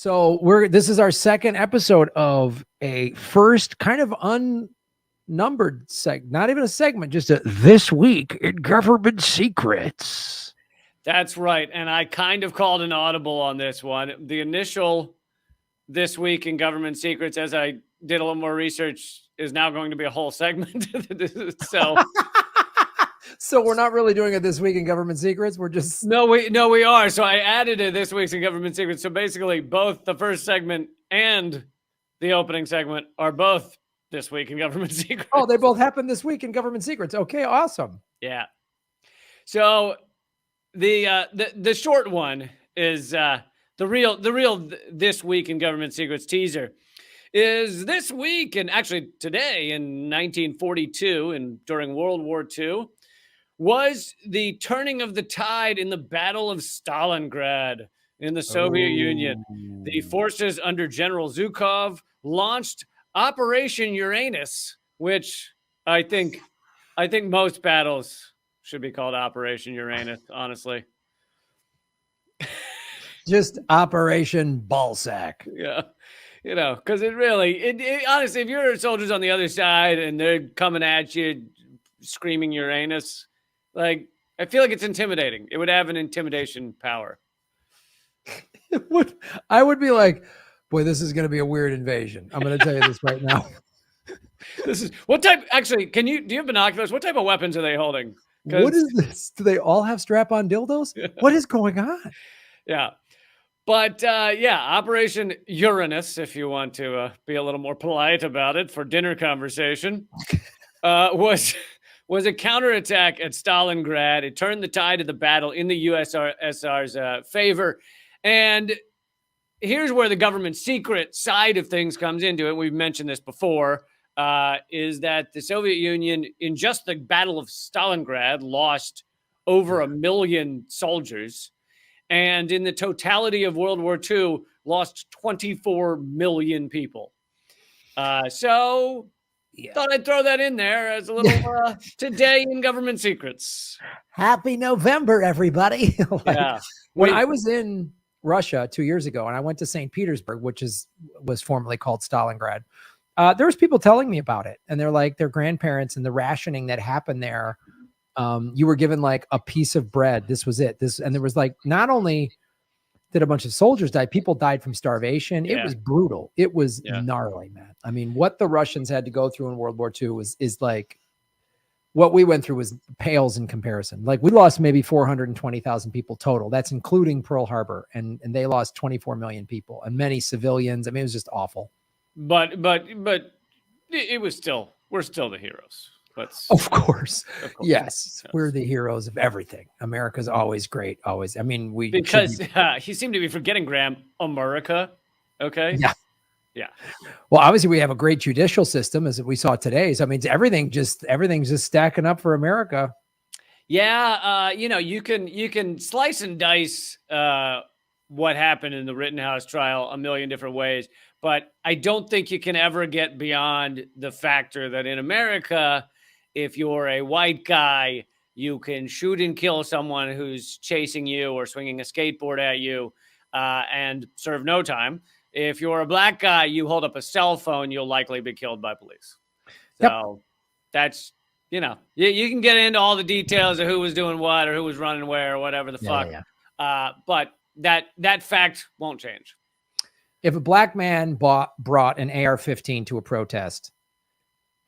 So this is our second episode of a first kind of unnumbered not even a segment, just a This Week in Government Secrets. That's right. And I kind of called an audible on this one. The initial This Week in Government Secrets, as I did a little more research, is now going to be a whole segment. So we're not really doing it This Week in Government Secrets. We're just No, we are. So I added it This Week's in Government Secrets. So basically, both the first segment and the opening segment are both This Week in Government Secrets. Oh, they both happened this week in Government Secrets. Okay, awesome. Yeah. So the short one is the real This Week in Government Secrets teaser is this week, and actually today in 1942 and during World War II, was the turning of the tide in the Battle of Stalingrad in the Soviet Union. The forces under General Zhukov launched Operation Uranus, which I think most battles should be called Operation Uranus, honestly. Just Operation Ballsack. Yeah. Because it honestly, if your soldiers on the other side and they're coming at you screaming Uranus, like, I feel like it's intimidating. It would have an intimidation power. I would be like, boy, this is going to be a weird invasion. I'm going to tell you this right now. This is what type? Actually, do you have binoculars? What type of weapons are they holding? What is this? Do they all have strap-on dildos? Yeah. What is going on? Yeah. But Operation Uranus, if you want to be a little more polite about it for dinner conversation, was a counterattack at Stalingrad. It turned the tide of the battle in the USSR's favor. And here's where the government secret side of things comes into it. We've mentioned this before, is that the Soviet Union, in just the Battle of Stalingrad, lost over 1 million soldiers. And in the totality of World War II, lost 24 million people. Thought I'd throw that in there as a little today in government secrets. Happy November, everybody. When I was in Russia 2 years ago, and I went to St. Petersburg, which was formerly called Stalingrad, there was people telling me about it. And they're like, their grandparents and the rationing that happened there. You were given like a piece of bread. This was it. And there was like, not only did a bunch of soldiers die, people died from starvation. It was brutal. It was gnarly, man. I mean, what the Russians had to go through in World War II is like, what we went through was pales in comparison. Like, we lost maybe 420,000 people total. That's including Pearl Harbor. And they lost 24 million people and many civilians. I mean, it was just awful. But it was we're still the heroes. Of course. Yes. We're the heroes of everything. America's always great. Always. I mean, because you seem to be forgetting, Graham, America. Okay. Yeah. Yeah. Well, obviously we have a great judicial system, as we saw today. So I mean, everything's just stacking up for America. Yeah. You can slice and dice what happened in the Rittenhouse trial a million different ways, but I don't think you can ever get beyond the factor that in America, if you're a white guy, you can shoot and kill someone who's chasing you or swinging a skateboard at you and serve no time. If you're a black guy, you hold up a cell phone, you'll likely be killed by police. So that's, you can get into all the details of who was doing what or who was running where or whatever the fuck. Yeah. But that fact won't change. If a black man brought an AR-15 to a protest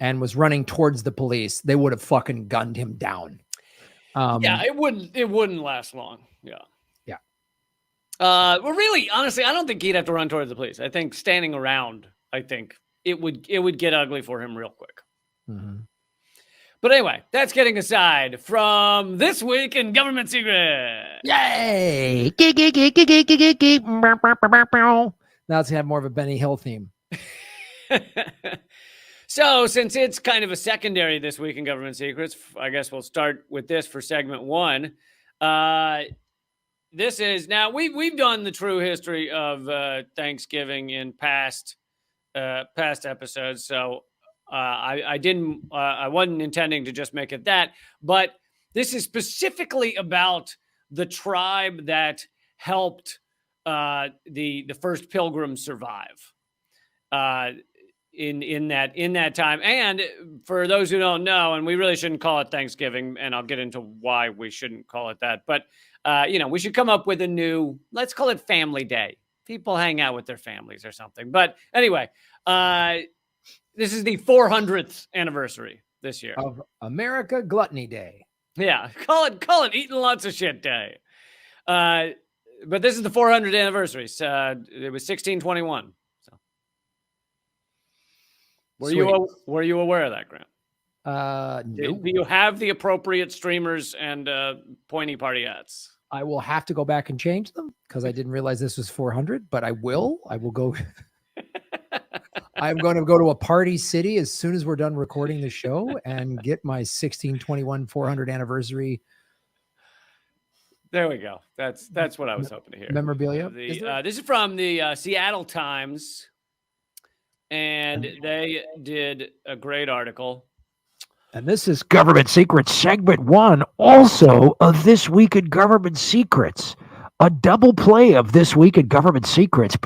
and was running towards the police, they would have fucking gunned him down. It wouldn't last long. Yeah. Yeah. Well, really, honestly, I don't think he'd have to run towards the police. I think standing around, it would get ugly for him real quick. Mm-hmm. But anyway, that's getting aside from This Week in Government Secrets. Yay! Now it's gonna have more of a Benny Hill theme. So, since it's kind of a secondary This Week in Government Secrets, I guess we'll start with this for segment one. This is now we've done the true history of Thanksgiving in past episodes, so I wasn't intending to just make it that, but this is specifically about the tribe that helped the first Pilgrims survive in that time. And for those who don't know, and we really shouldn't call it Thanksgiving, and I'll get into why we shouldn't call it that, but we should come up with a new, let's call it Family Day. People hang out with their families or something. But anyway, this is the 400th anniversary this year of America Gluttony Day. Yeah, call it eating lots of shit day. But this is the 400th anniversary. So, it was 1621. So, were you aware of that, Grant? No. Do you have the appropriate streamers and pointy party hats? I will have to go back and change them because I didn't realize this was 400, but I will go. I'm going to go to a party city as soon as we're done recording the show and get my 1621 400 anniversary. There we go. That's what I was hoping to hear. Memorabilia. This is from the Seattle Times, and they did a great article. And this is Government Secrets Segment 1, also of This Week in Government Secrets. A double play of This Week in Government Secrets.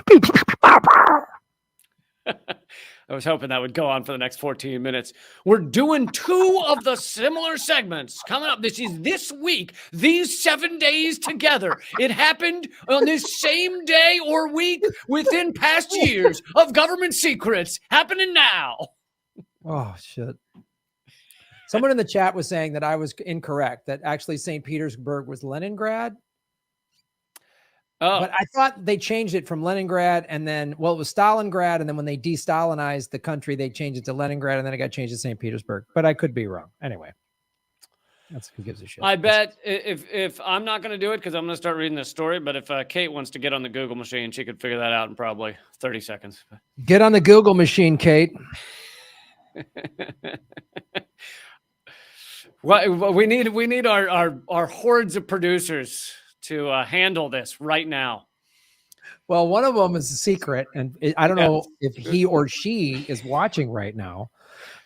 I was hoping that would go on for the next 14 minutes. We're doing 2 of the similar segments coming up. This is this week, these 7 days together. It happened on this same day or week within past years of government secrets happening now. Oh, shit. Someone in the chat was saying that I was incorrect, that actually St. Petersburg was Leningrad. Oh. But I thought they changed it from Leningrad and then, well, it was Stalingrad. And then when they de-Stalinized the country, they changed it to Leningrad and then it got changed to St. Petersburg. But I could be wrong. Anyway, that's who gives a shit. I bet if I'm not going to do it because I'm going to start reading this story, but if Kate wants to get on the Google machine, she could figure that out in probably 30 seconds. Get on the Google machine, Kate. Well, we need our hordes of producers to handle this right now. Well, one of them is a secret, and I don't know if he or she is watching right now.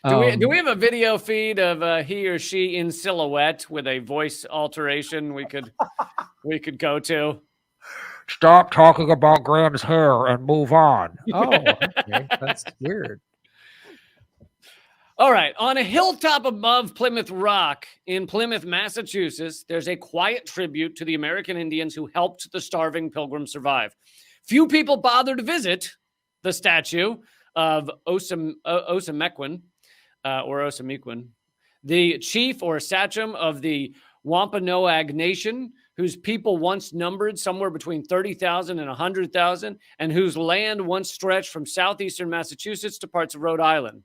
Do we have a video feed of he or she in silhouette with a voice alteration we could go to? Stop talking about Graham's hair and move on. Oh, okay. That's weird. All right. On a hilltop above Plymouth Rock in Plymouth, Massachusetts, there's a quiet tribute to the American Indians who helped the starving Pilgrims survive. Few people bother to visit the statue of Osamequin, the chief or sachem of the Wampanoag Nation, whose people once numbered somewhere between 30,000 and 100,000, and whose land once stretched from southeastern Massachusetts to parts of Rhode Island.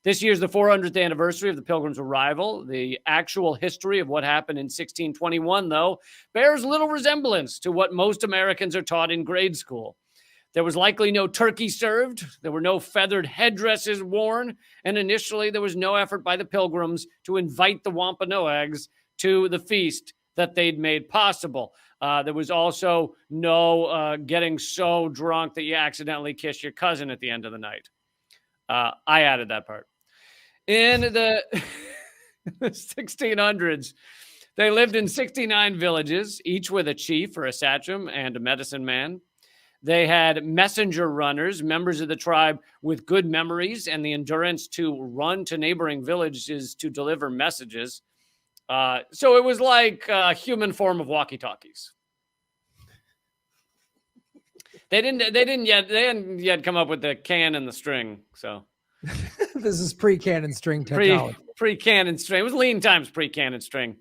This year's the 400th anniversary of the Pilgrims' arrival. The actual history of what happened in 1621, though, bears little resemblance to what most Americans are taught in grade school. There was likely no turkey served. There were no feathered headdresses worn. And initially, there was no effort by the Pilgrims to invite the Wampanoags to the feast that they'd made possible. There was also no getting so drunk that you accidentally kiss your cousin at the end of the night. I added that part. In the 1600s, they lived in 69 villages, each with a chief or a sachem and a medicine man. They had messenger runners, members of the tribe with good memories and the endurance to run to neighboring villages to deliver messages. So it was like a human form of walkie-talkies. They hadn't yet come up with the can and the string. So this is pre-can and string technology. Pre-can and string. It was lean times pre-can and string.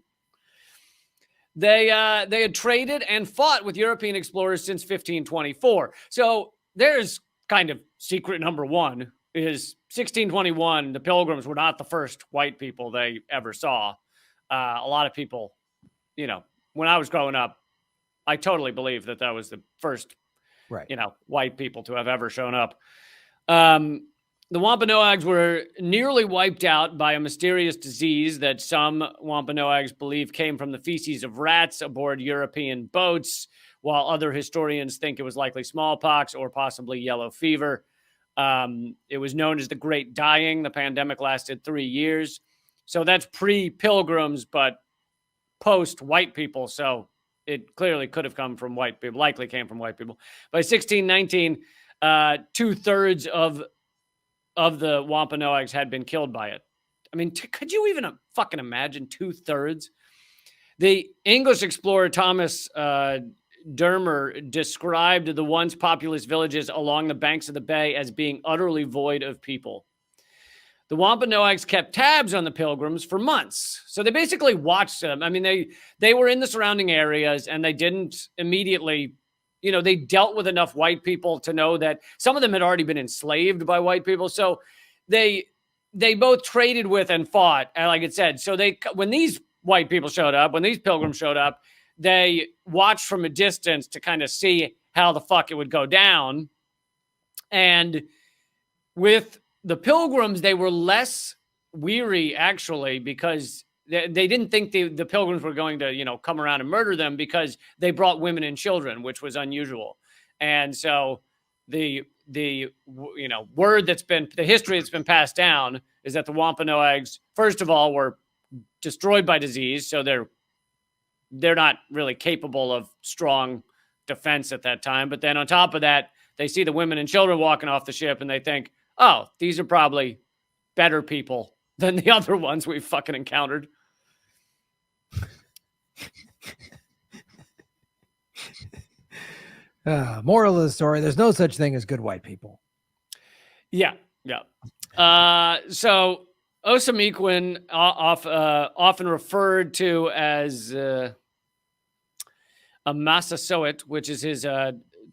They had traded and fought with European explorers since 1524. So there's kind of secret number one is 1621. The Pilgrims were not the first white people they ever saw. A lot of people, when I was growing up, I totally believed that was the first white people to have ever shown up. The Wampanoags were nearly wiped out by a mysterious disease that some Wampanoags believe came from the feces of rats aboard European boats, while other historians think it was likely smallpox or possibly yellow fever. It was known as the Great Dying. The pandemic lasted 3 years. So that's pre-Pilgrims, but post-white people. So it clearly could have come from white people, likely came from white people. By 1619, 2/3 of the Wampanoags had been killed by it. I mean, could you even fucking imagine 2/3? The English explorer Thomas Dermer described the once populous villages along the banks of the bay as being utterly void of people. The Wampanoags kept tabs on the Pilgrims for months. So they basically watched them. I mean, they were in the surrounding areas, and they didn't immediately, they dealt with enough white people to know that some of them had already been enslaved by white people. So they both traded with and fought, like it said. So when these white people showed up, when these Pilgrims showed up, they watched from a distance to kind of see how the fuck it would go down. And with the Pilgrims, they were less weary, actually, because they didn't think the Pilgrims were going to, come around and murder them, because they brought women and children, which was unusual. And so the word the history that's been passed down is that the Wampanoags, first of all, were destroyed by disease. So they're not really capable of strong defense at that time. But then on top of that, they see the women and children walking off the ship, and they think, oh, these are probably better people than the other ones we've fucking encountered. Moral of the story, there's no such thing as good white people. Yeah. So Osamequin, often referred to as a Massasoit, which is his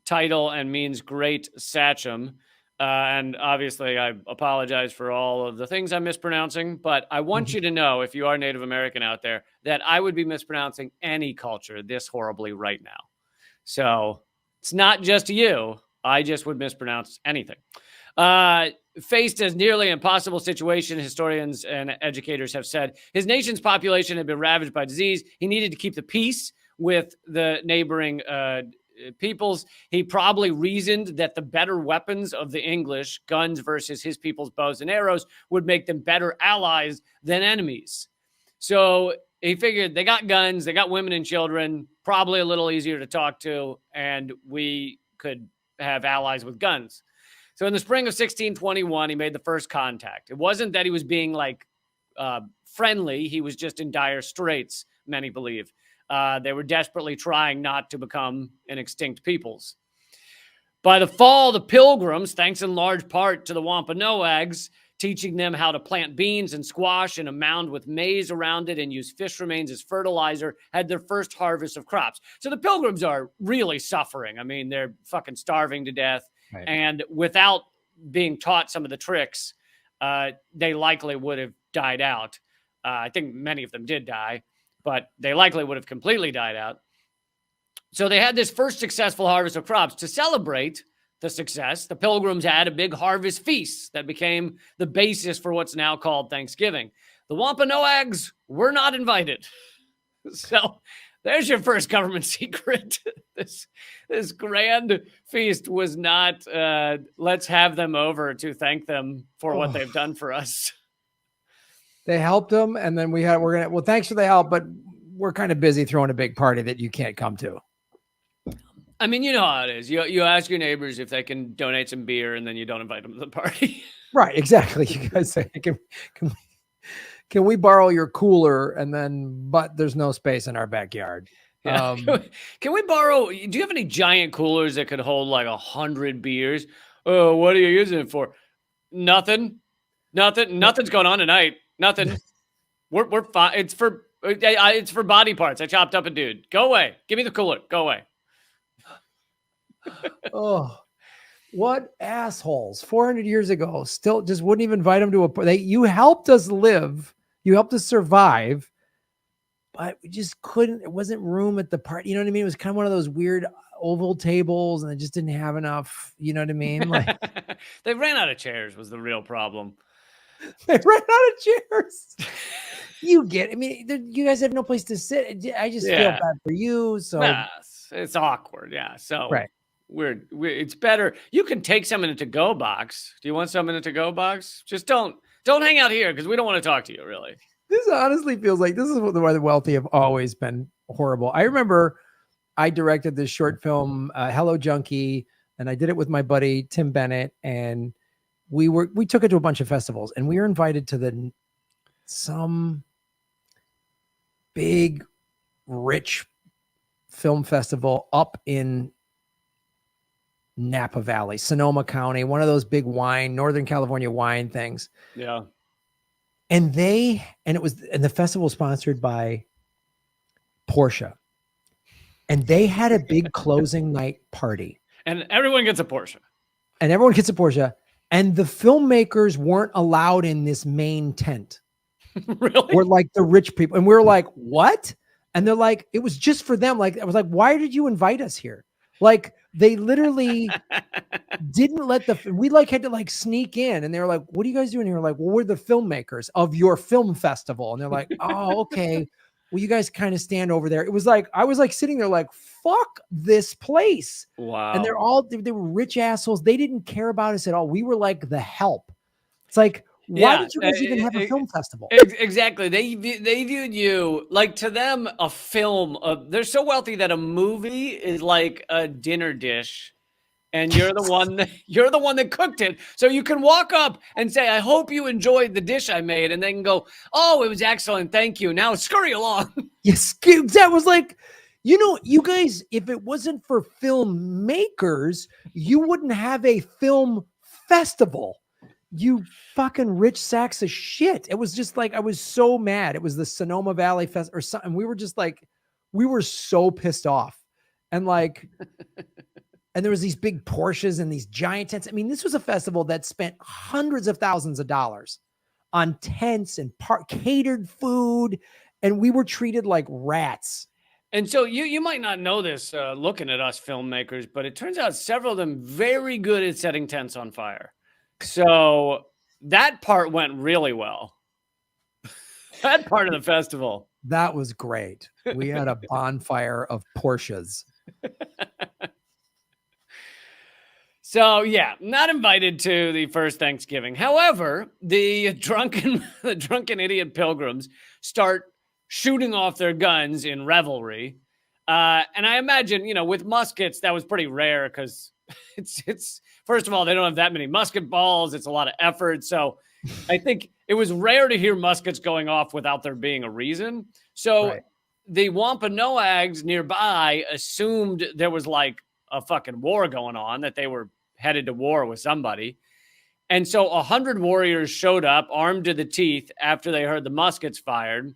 title and means great sachem. And obviously, I apologize for all of the things I'm mispronouncing, but I want you to know, if you are Native American out there, that I would be mispronouncing any culture this horribly right now. So it's not just you. I just would mispronounce anything. Faced as nearly impossible situation, historians and educators have said his nation's population had been ravaged by disease. He needed to keep the peace with the neighboring peoples. He probably reasoned that the better weapons of the English, guns versus his people's bows and arrows, would make them better allies than enemies. So he figured they got guns, they got women and children, probably a little easier to talk to, and we could have allies with guns. So in the spring of 1621, he made the first contact. It wasn't that he was being friendly. He was just in dire straits, many believe. They were desperately trying not to become an extinct peoples. By the fall, the Pilgrims, thanks in large part to the Wampanoags, teaching them how to plant beans and squash in a mound with maize around it and use fish remains as fertilizer, had their first harvest of crops. So the Pilgrims are really suffering. I mean, they're fucking starving to death. Right. And without being taught some of the tricks, they likely would have died out. I think many of them did die, but they likely would have completely died out. So they had this first successful harvest of crops. To celebrate the success, the Pilgrims had a big harvest feast that became the basis for what's now called Thanksgiving. The Wampanoags were not invited. So there's your first government secret. This grand feast was not, let's have them over to thank them for what they've done for us. They helped them, and then thanks for the help, but we're kind of busy throwing a big party that you can't come to. I mean, you know how it is. You ask your neighbors if they can donate some beer, and then you don't invite them to the party. Right, exactly. You guys say, can we borrow your cooler? But there's no space in our backyard. Yeah. Can we borrow? Do you have any giant coolers that could hold like 100 beers? Oh, what are you using it for? Nothing. Nothing's going on tonight. Nothing. We're fine. It's for body parts. I chopped up a dude. Go away. Give me the cooler. Go away. Oh, what assholes! 400 years ago, still just wouldn't even invite them to you helped us live. You helped us survive. But we just couldn't, it wasn't room at the party. You know what I mean? It was kind of one of those weird oval tables, and they just didn't have enough. You know what I mean? Like they ran out of chairs was the real problem. They ran out of chairs. You guys have no place to sit. I just feel bad for you. So it's awkward. Yeah. So right. It's better. You can take some in a to-go box. Do you want some in a to-go box? Just don't hang out here because we don't want to talk to you, really. This honestly feels like this is why the wealthy have always been horrible. I remember I directed this short film, Hello Junkie, and I did it with my buddy Tim Bennett, and we took it to a bunch of festivals, and we were invited to some big, rich film festival up in Napa Valley, Sonoma County, one of those big Northern California wine things. Yeah. And the festival was sponsored by Porsche. And they had a big closing night party. And everyone gets a Porsche. And the filmmakers weren't allowed in this main tent. Really? We're like the rich people. And we were like, what? And they're like, it was just for them. Like, I was like, why did you invite us here? Like, they literally didn't let we had to sneak in, and they were like, what are you guys doing here? We're like, well, we're the filmmakers of your film festival. And they're like, oh, okay. Well, you guys kind of stand over there. It was like, I was sitting there like, fuck this place. Wow. And they were rich assholes. They didn't care about us at all. We were like the help. It's like, why did you guys even have a film festival? Exactly. They viewed you like, to them, a film. They're so wealthy that a movie is like a dinner dish, and you're the one that cooked it. So you can walk up and say, "I hope you enjoyed the dish I made," and they can go, "Oh, it was excellent, thank you. Now scurry along." Yes, that was like, you guys. If it wasn't for filmmakers, you wouldn't have a film festival. You fucking rich sacks of shit. It was just like, I was so mad. It was the Sonoma Valley Fest or something. We were just like, we were so pissed off. And and there was these big Porsches and these giant tents. I mean, this was a festival that spent hundreds of thousands of dollars on tents and catered food. And we were treated like rats. And so you might not know this looking at us filmmakers, but it turns out several of them very good at setting tents on fire. So that part went really well. That part of the festival. That was great. We had a bonfire of Porsches. So yeah, not invited to the first Thanksgiving. However, the drunken idiot pilgrims start shooting off their guns in revelry. And I imagine, with muskets, that was pretty rare because it's first of all, they don't have that many musket balls. It's a lot of effort. So I think it was rare to hear muskets going off without there being a reason. So the Wampanoags nearby assumed there was like a fucking war going on, that they were headed to war with somebody. And so 100 warriors showed up armed to the teeth after they heard the muskets fired.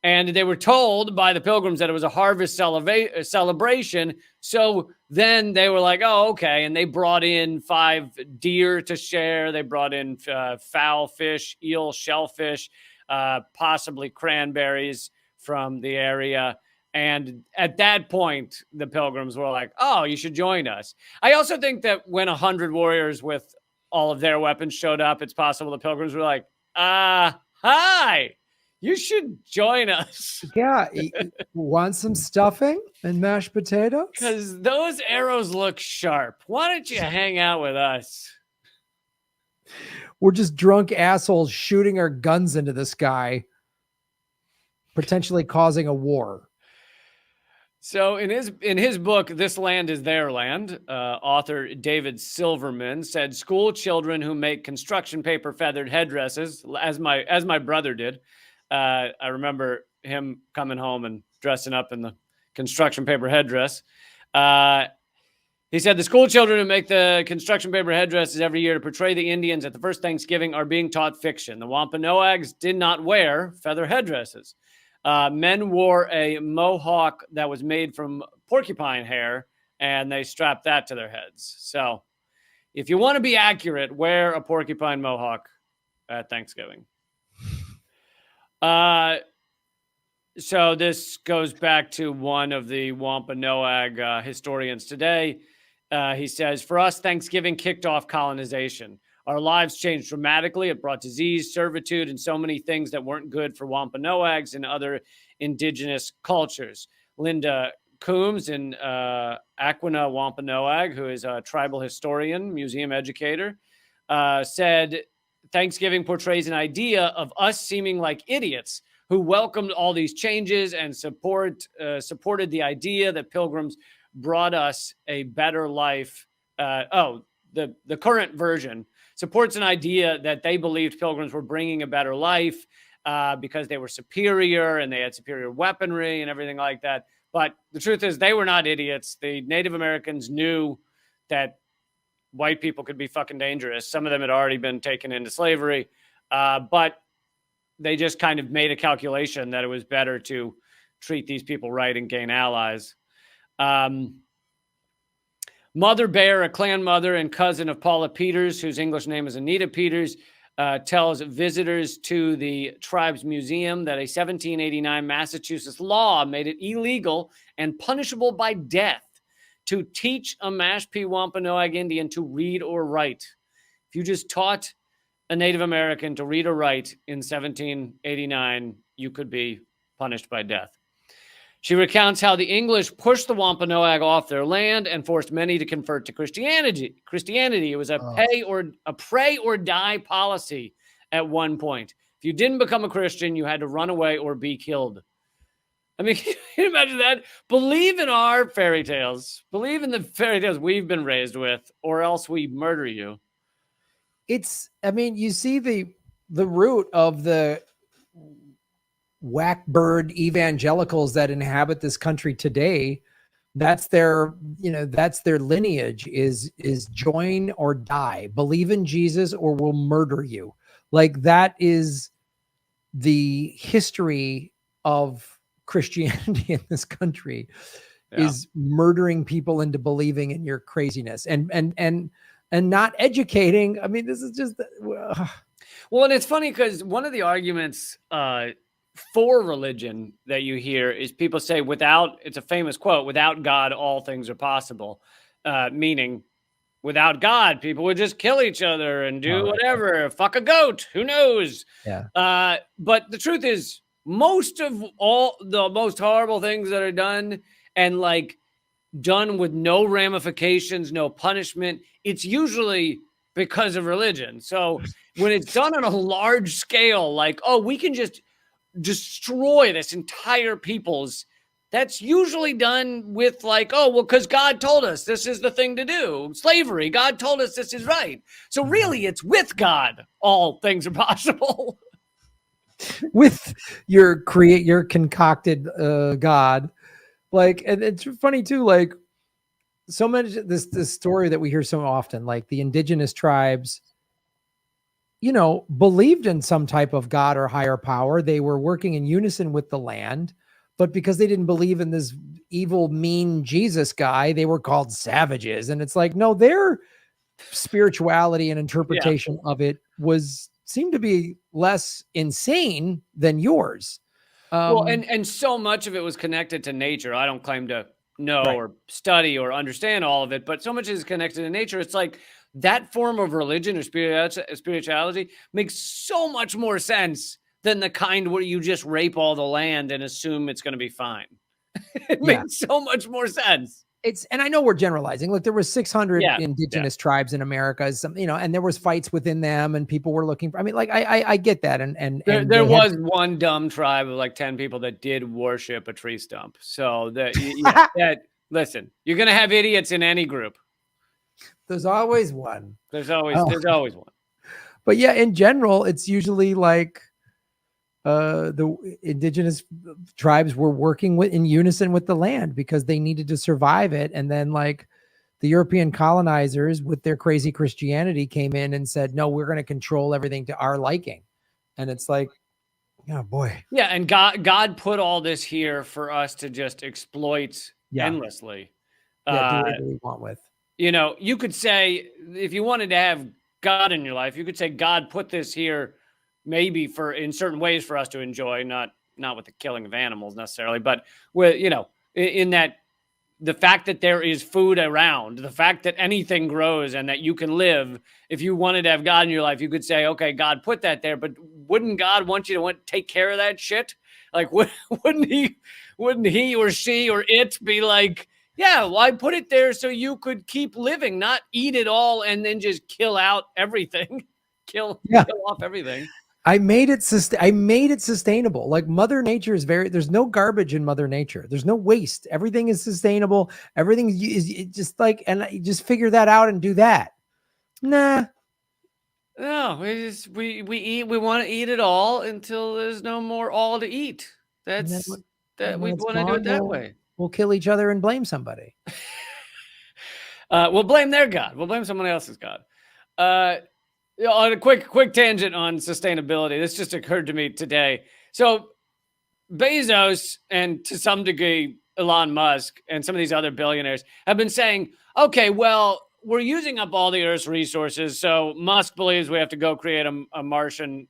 And they were told by the pilgrims that it was a harvest celebration. So then they were like, oh, okay. And they brought in 5 deer to share. They brought in fowl fish, eel, shellfish, possibly cranberries from the area. And at that point, the pilgrims were like, oh, you should join us. I also think that when 100 warriors with all of their weapons showed up, it's possible the pilgrims were like, hi. You should join us. Yeah. Want some stuffing and mashed potatoes? Because those arrows look sharp. Why don't you hang out with us? We're just drunk assholes shooting our guns into the sky, potentially causing a war. So in his book, This Land is Their Land, author David Silverman said school children who make construction paper feathered headdresses, as my brother did. I remember him coming home and dressing up in the construction paper headdress. He said the school children who make the construction paper headdresses every year to portray the Indians at the first Thanksgiving are being taught fiction. The Wampanoags did not wear feather headdresses. Men wore a mohawk that was made from porcupine hair, and they strapped that to their heads. So if you want to be accurate, wear a porcupine mohawk at Thanksgiving. So this goes back to one of the Wampanoag historians today. He says, for us, Thanksgiving kicked off colonization. Our lives changed dramatically. It brought disease, servitude, and so many things that weren't good for Wampanoags and other indigenous cultures. Linda Coombs in Aquina Wampanoag, who is a tribal historian, museum educator, said, Thanksgiving portrays an idea of us seeming like idiots who welcomed all these changes and supported the idea that pilgrims brought us a better life. The current version supports an idea that they believed pilgrims were bringing a better life because they were superior and they had superior weaponry and everything like that. But the truth is, they were not idiots. The Native Americans knew that white people could be fucking dangerous. Some of them had already been taken into slavery, but they just kind of made a calculation that it was better to treat these people right and gain allies. Mother Bear, a clan mother and cousin of Paula Peters, whose English name is Anita Peters, tells visitors to the tribe's museum that a 1789 Massachusetts law made it illegal and punishable by death to teach a Mashpee Wampanoag Indian to read or write. If you just taught a Native American to read or write in 1789, you could be punished by death. She recounts how the English pushed the Wampanoag off their land and forced many to convert to Christianity. It was a pray or die policy at one point. If you didn't become a Christian, you had to run away or be killed. I mean, can you imagine that? Believe in our fairy tales. Believe in the fairy tales we've been raised with, or else we murder you. You see the root of the whackbird evangelicals that inhabit this country today. That's their lineage is join or die, believe in Jesus or we'll murder you. Like, that is the history of Christianity in this country, is murdering people into believing in your craziness and not educating. I mean, this is just well, and it's funny because one of the arguments for religion that you hear is people say it's a famous quote, without God, all things are possible. Meaning without God, people would just kill each other and do whatever, fuck a goat, who knows? Yeah. But the truth is, most of all the most horrible things that are done and like done with no ramifications, no punishment, it's usually because of religion. So when it's done on a large scale, like, oh, we can just destroy this entire people's, that's usually done with like, oh, well, because God told us this is the thing to do. Slavery, God told us this is right. So really, it's with God, all things are possible. With your concocted God. Like, and it's funny too, like, so much this story that we hear so often, like the indigenous tribes, believed in some type of God or higher power. They were working in unison with the land, but because they didn't believe in this evil, mean Jesus guy, they were called savages. And it's like, no, their spirituality and interpretation of it seemed to be less insane than yours. Well, and so much of it was connected to nature. I don't claim to know or study or understand all of it, but so much is connected to nature. It's like that form of religion or spirituality makes so much more sense than the kind where you just rape all the land and assume it's going to be fine. It makes so much more sense. And I know we're generalizing. Look, there was 600 indigenous tribes in America, and there was fights within them, and people were looking for. I mean, like, I get that, and there was one dumb tribe of like 10 people that did worship a tree stump. So listen, you're gonna have idiots in any group. There's always one. There's always one. But yeah, in general, it's usually like the indigenous tribes were working in unison with the land because they needed to survive it. And then like the European colonizers with their crazy Christianity came in and said, no, we're going to control everything to our liking. And it's like, oh boy. Yeah. And God put all this here for us to just exploit endlessly. Do whatever we want with. You could say, if you wanted to have God in your life, you could say God put this here maybe in certain ways for us to enjoy, not with the killing of animals necessarily, but with, in that the fact that there is food around, the fact that anything grows and that you can live. If you wanted to have God in your life, you could say, okay, God put that there, but wouldn't God want you to take care of that shit? Like, wouldn't he or she or it be like, yeah, well, I put it there so you could keep living, not eat it all and then just kill out everything, kill off everything. I made it sustainable. Like Mother Nature is there's no garbage in Mother Nature. There's no waste. Everything is sustainable. Everything is just like, and you just figure that out and do that. Nah. No, we want to eat it all until there's no more all to eat. We want to do it that way. We'll kill each other and blame somebody. We'll blame their God. We'll blame someone else's God. On a quick tangent on sustainability. This just occurred to me today. So Bezos and to some degree Elon Musk and some of these other billionaires have been saying, okay, well, we're using up all the Earth's resources. So Musk believes we have to go create a Martian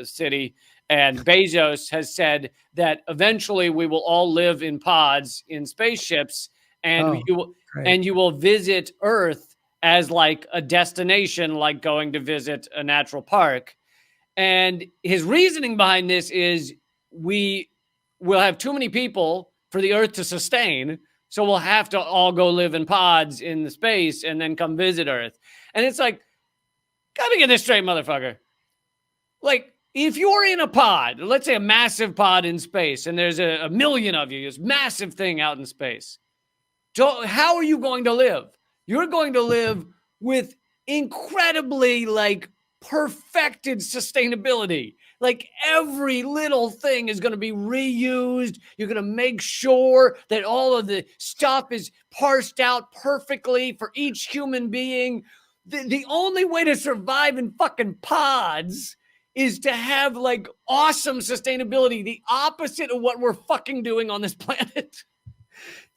city. And Bezos has said that eventually we will all live in pods in spaceships, and you will visit Earth as like a destination, like going to visit a natural park. And his reasoning behind this is we will have too many people for the Earth to sustain. So we'll have to all go live in pods in the space and then come visit Earth. And it's like, gotta get this straight, motherfucker. Like, if you're in a pod, let's say a massive pod in space, and there's a million of you, this massive thing out in space, how are you going to live? You're going to live with incredibly, like, perfected sustainability. Like, every little thing is going to be reused. You're going to make sure that all of the stuff is parsed out perfectly for each human being. The only way to survive in fucking pods is to have, like, awesome sustainability, the opposite of what we're fucking doing on this planet.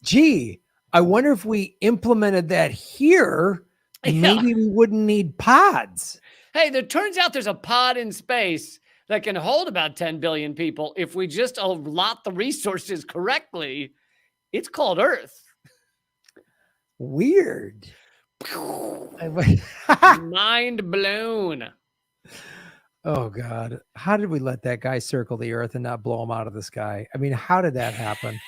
Gee, I wonder if we implemented that here, maybe we wouldn't need pods. Hey, there turns out there's a pod in space that can hold about 10 billion people if we just allot the resources correctly. It's called Earth. Weird. Mind blown. Oh, God. How did we let that guy circle the Earth and not blow him out of the sky? I mean, how did that happen?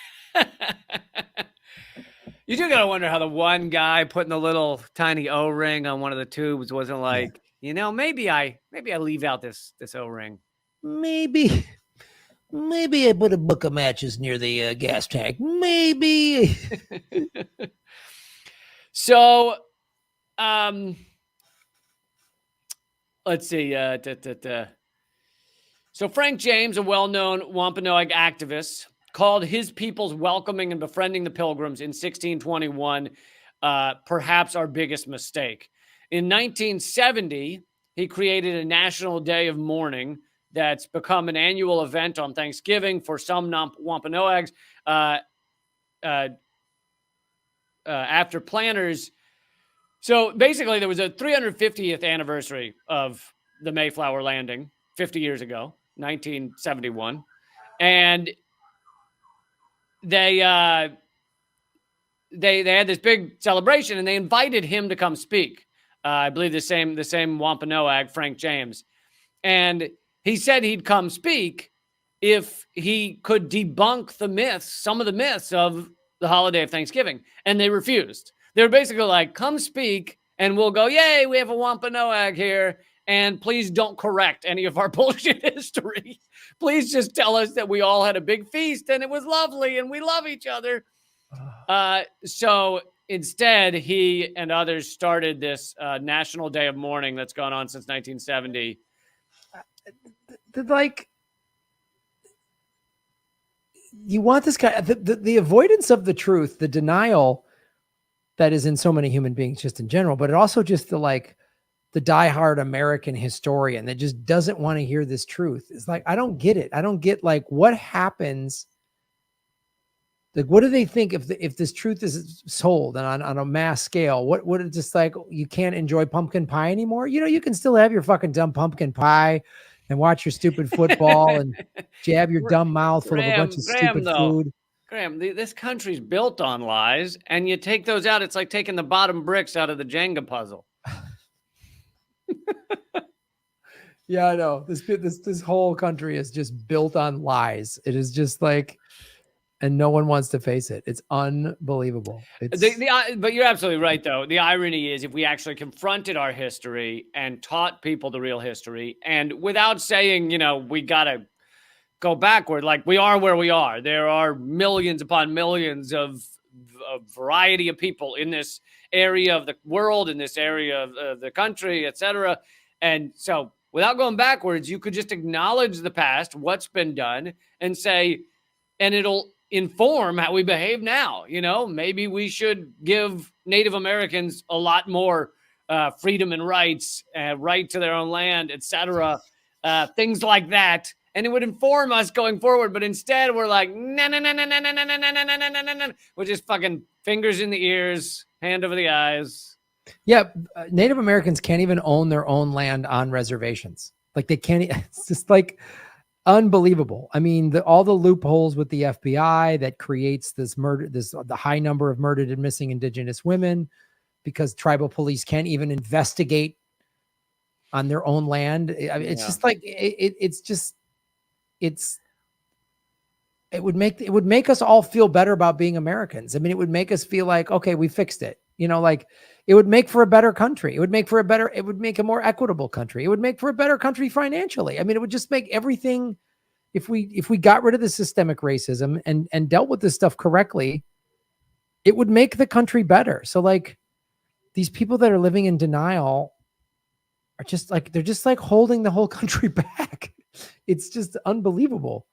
You do gotta wonder how the one guy putting the little tiny O-ring on one of the tubes wasn't like, maybe I leave out this O-ring. Maybe I put a book of matches near the gas tank. Maybe. So, let's see. So Frank James, a well-known Wampanoag activist, called his people's welcoming and befriending the Pilgrims in 1621 perhaps our biggest mistake. In 1970, he created a national day of mourning that's become an annual event on Thanksgiving for some Wampanoags. After planners. So basically, there was a 350th anniversary of the Mayflower landing 50 years ago, 1971. And they had this big celebration, and they invited him to come speak. I believe the same Wampanoag, Frank James. And he said he'd come speak if he could debunk some of the myths of the holiday of Thanksgiving. And they refused. They were basically like, come speak and we'll go, yay, we have a Wampanoag here. And please don't correct any of our bullshit history. Please just tell us that we all had a big feast and it was lovely and we love each other. So instead, he and others started this National Day of Mourning that's gone on since 1970. You want this guy, the avoidance of the truth, the denial that is in so many human beings just in general, but it also just the diehard American historian that just doesn't want to hear this truth. It's like, I don't get it. I don't get what happens. Like, what do they think if this truth is sold and on a mass scale? What would it just like, you can't enjoy pumpkin pie anymore? You can still have your fucking dumb pumpkin pie and watch your stupid football and jab your dumb mouth full of a bunch of stupid food. Graham, this country's built on lies, and you take those out, it's like taking the bottom bricks out of the Jenga puzzle. Yeah, I know. This whole country is just built on lies. It is just like, and no one wants to face it. It's unbelievable. But you're absolutely right, though. The irony is, if we actually confronted our history and taught people the real history, and without saying, we got to go backward, like we are where we are. There are millions upon millions of a variety of people in this area of the world, in this area of the country, etc. And so without going backwards, you could just acknowledge the past, what's been done, and say, and it'll inform how we behave now. Maybe we should give Native Americans a lot more freedom and rights, right to their own land, etc. Things like that. And it would inform us going forward. But instead, we're like, no. We're just fucking fingers in the ears, hand over the eyes. Yeah. Native Americans can't even own their own land on reservations. Like they can't. It's just like unbelievable. I mean, all the loopholes with the FBI that creates this murder, the high number of murdered and missing Indigenous women because tribal police can't even investigate on their own land. I mean, it's just like, it would make us all feel better about being Americans. I mean, it would make us feel like, okay, we fixed it. Like it would make for a better country. It would make a more equitable country. It would make for a better country financially. I mean, it would just make everything, if we got rid of the systemic racism and dealt with this stuff correctly, it would make the country better. So like these people that are living in denial are just like, they're just like holding the whole country back. It's just unbelievable.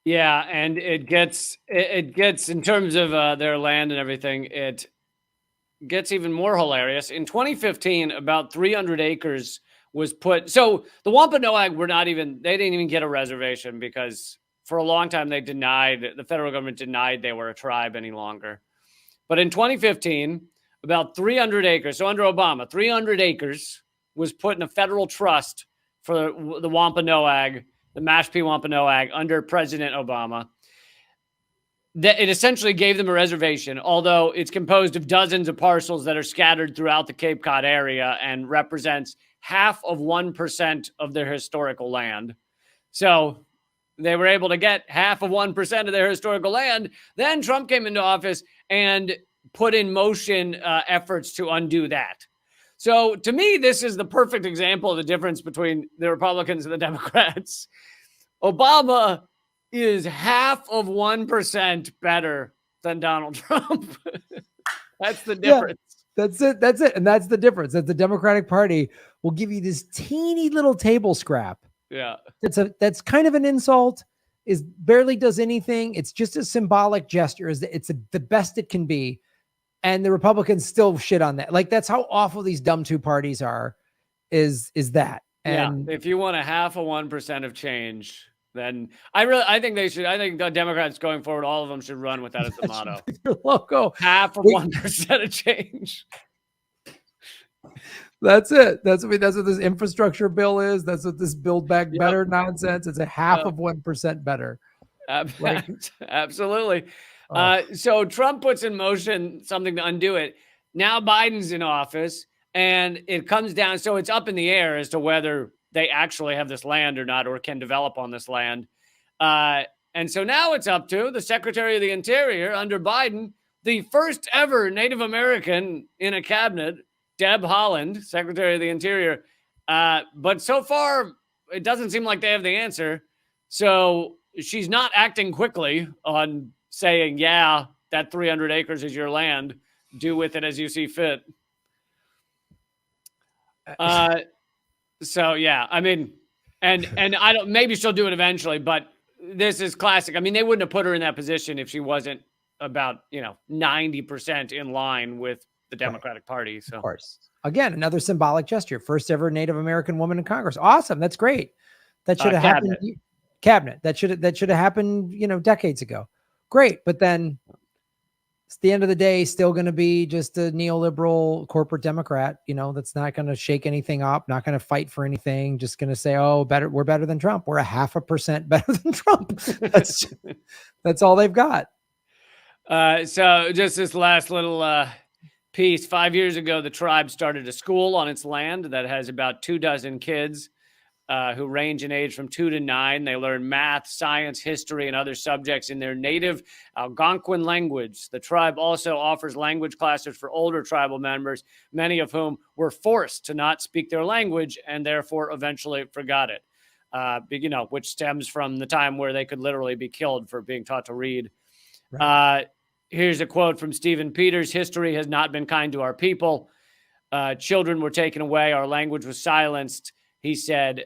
Yeah, and it gets in terms of their land and everything, it gets even more hilarious. In 2015, about 300 acres was put. So the Wampanoag they didn't even get a reservation because for a long time the federal government denied they were a tribe any longer. But in 2015, about 300 acres, so under Obama, 300 acres was put in a federal trust for the Wampanoag, the Mashpee Wampanoag under President Obama. That it essentially gave them a reservation, although it's composed of dozens of parcels that are scattered throughout the Cape Cod area and represents 0.5% of their historical land. So they were able to get 0.5% of their historical land. Then Trump came into office and put in motion efforts to undo that. So to me, this is the perfect example of the difference between the Republicans and the Democrats. Obama is 0.5% better than Donald Trump. That's the difference. Yeah, that's it. And that's the difference. That the Democratic Party will give you this teeny little table scrap. Yeah. That's kind of an insult. Is barely does anything. It's just a symbolic gesture. It's the best it can be. And the Republicans still shit on that. Like that's how awful these dumb two parties are, is that. And if you want 0.5% of change, then I think the Democrats going forward, all of them should run with that as the motto. Their logo. 1% of change. That's it. That's what this infrastructure bill is. That's what this Build Back Better nonsense. It's a 0.5% better. Absolutely. So Trump puts in motion something to undo it. Now Biden's in office and it comes down. So it's up in the air as to whether they actually have this land or not, or can develop on this land. And so now it's up to the Secretary of the Interior under Biden, the first ever Native American in a cabinet, Deb Haaland, Secretary of the Interior. But so far, it doesn't seem like they have the answer. So she's not acting quickly on saying, yeah, that 300 acres is your land. Do with it as you see fit. So, yeah, I mean, and I don't, maybe she'll do it eventually, but this is classic. I mean, they wouldn't have put her in that position if she wasn't about, 90% in line with the Democratic Party. So, of course, again, another symbolic gesture. First ever Native American woman in Congress. Awesome. That's great. That should have happened. Cabinet. That should have happened, decades ago. Great. But then it's the end of the day, still going to be just a neoliberal corporate Democrat, that's not going to shake anything up, not going to fight for anything, just going to say, oh, we're better than Trump. We're 0.5% better than Trump. That's all they've got. So just this last little piece. 5 years ago, the tribe started a school on its land that has about 24 kids. who range in age from 2 to 9. They learn math, science, history, and other subjects in their native Algonquin language. The tribe also offers language classes for older tribal members, many of whom were forced to not speak their language and therefore eventually forgot it, which stems from the time where they could literally be killed for being taught to read. Right. Here's a quote from Stephen Peters. History has not been kind to our people. Children were taken away. Our language was silenced. He said,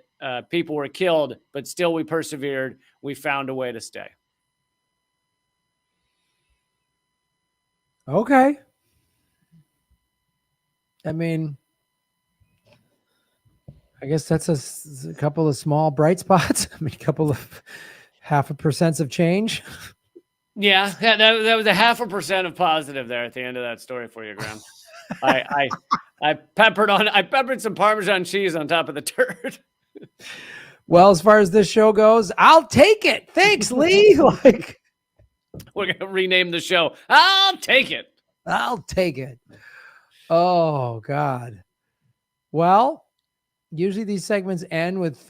people were killed, but still we persevered. We found a way to stay. Okay. I mean, I guess that's a couple of small bright spots. I mean, a couple of 0.5% of change. Yeah, that was a 0.5% of positive there at the end of that story for you, Graham. I peppered some Parmesan cheese on top of the turd. Well, as far as this show goes, I'll take it. Thanks, Lee. We're going to rename the show. I'll take it. I'll take it. Oh, God. Well, usually these segments end with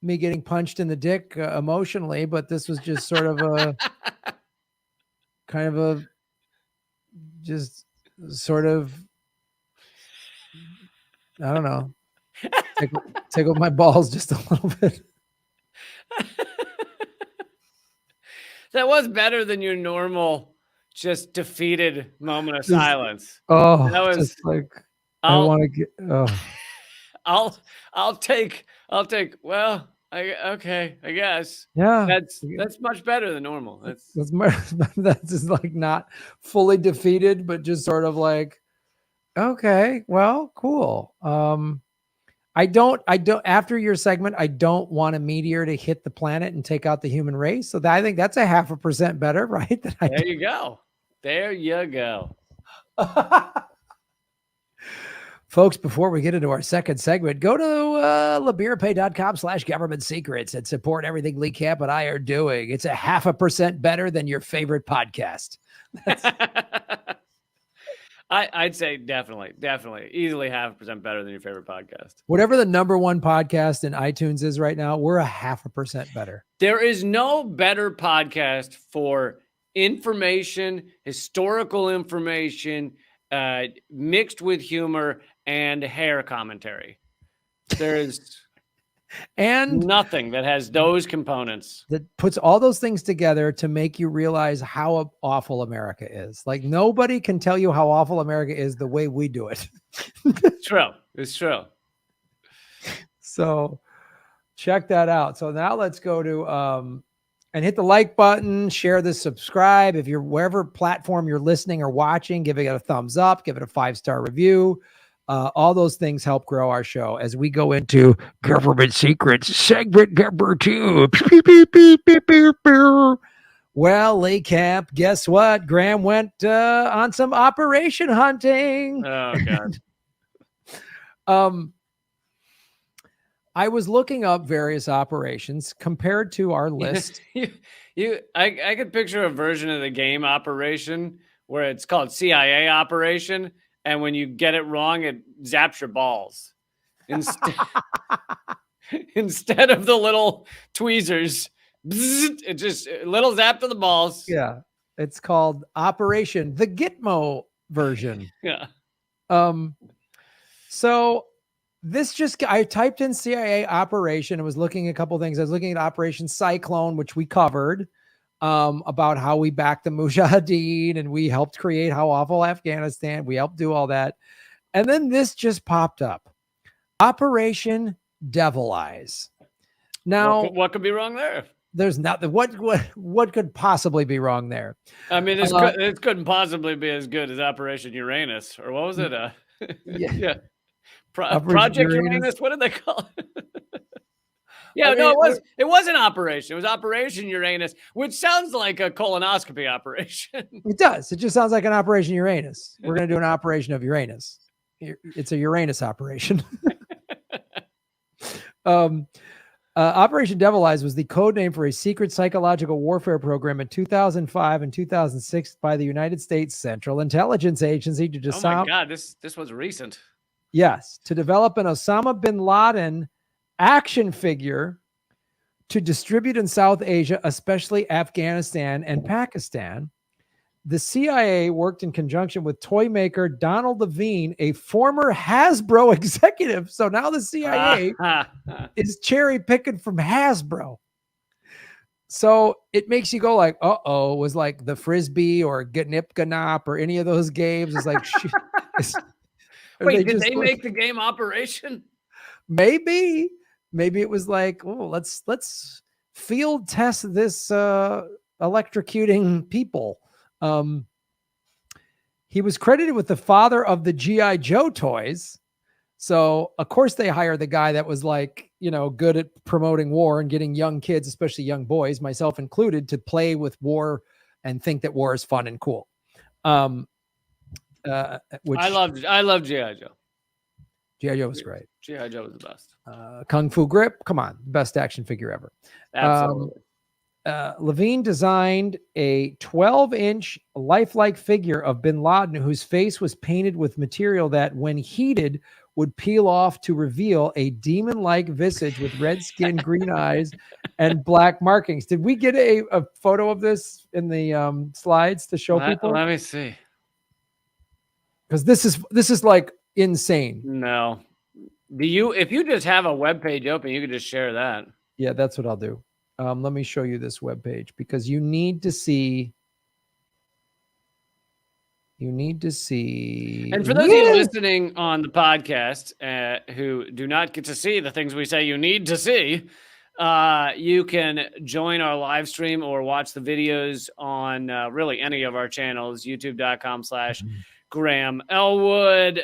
me getting punched in the dick emotionally, but this was just sort of a kind of a just sort of, I don't know, tickle my balls just a little bit. That was better than your normal, just defeated moment of silence. Oh, that was just like I want to get. Oh, I'll take. Well, I guess. Yeah, that's much better than normal. That's just like not fully defeated, but just sort of like, okay, well, cool. I don't after your segment, I don't want a meteor to hit the planet and take out the human race. So I think that's a 0.5% better, right? There you go. There you go. Folks, before we get into our second segment, go to liberapay.com/government secrets and support everything Lee Camp and I are doing. It's a 0.5% better than your favorite podcast. I'd say definitely, easily 0.5% better than your favorite podcast. Whatever the #1 podcast in iTunes is right now, we're a 0.5% better. There is no better podcast for information, historical information, mixed with humor and hair commentary. There's and nothing that has those components that puts all those things together to make you realize how awful America is. Like nobody can tell you how awful America is the way we do it. It's true. So check that out. So now let's go to and hit the like button, share this, subscribe. If you're wherever platform you're listening or watching, give it a thumbs up, give it a 5-star review. All those things help grow our show as we go into Government Secrets segment number 2. Well, Lee Camp, guess what? Graham went on some operation hunting. Oh, God. I was looking up various operations compared to our list. I could picture a version of the game Operation where it's called CIA Operation. And when you get it wrong, it zaps your balls. Instead of the little tweezers, it just a little zap to the balls. Yeah. It's called Operation, the Gitmo version. Yeah. So I typed in CIA Operation and was looking at a couple things. I was looking at Operation Cyclone, which we covered. About how we backed the Mujahideen and we helped create how awful Afghanistan. We helped do all that. And then this just popped up. Operation Devil Eyes. Now, what could be wrong there? There's nothing. What could possibly be wrong there? I mean, it couldn't possibly be as good as Operation Uranus, or what was it? Yeah. Project Uranus. What did they call it? Yeah, I mean, it was an operation. It was Operation Uranus, which sounds like a colonoscopy operation. It does. It just sounds like an Operation Uranus. We're going to do an operation of Uranus. It's a Uranus operation. Operation Devil Eyes was the code name for a secret psychological warfare program in 2005 and 2006 by the United States Central Intelligence Agency to disarm. Oh my God, this was recent. Yes, to develop an Osama bin Laden action figure to distribute in South Asia, especially Afghanistan and Pakistan. The CIA worked in conjunction with toy maker Donald Levine, a former Hasbro executive. So now the CIA is cherry picking from Hasbro. So it makes you go like, uh-oh, was like the Frisbee or Gnip Ganop or any of those games. It's like, wait, did they make the game Operation? Maybe it was like, oh, let's field test this electrocuting people. He was credited with the father of the G.I. Joe toys. So of course they hired the guy that was like, good at promoting war and getting young kids, especially young boys, myself included, to play with war and think that war is fun and cool. Which I loved G.I. Joe. G.I. Joe was great. G.I. Joe was the best. Kung Fu Grip, come on, best action figure ever. Absolutely. Levine designed a 12-inch lifelike figure of bin Laden whose face was painted with material that, when heated, would peel off to reveal a demon-like visage with red skin, green eyes, and black markings. Did we get a photo of this in the slides to show people? Let me see. Because this is like insane. No. If you just have a webpage open, you could just share that. Yeah, that's what I'll do. Let me show you this webpage because you need to see. And for those of you listening on the podcast who do not get to see the things we say you need to see, you can join our live stream or watch the videos on really any of our channels, youtube.com/Graham Elwood,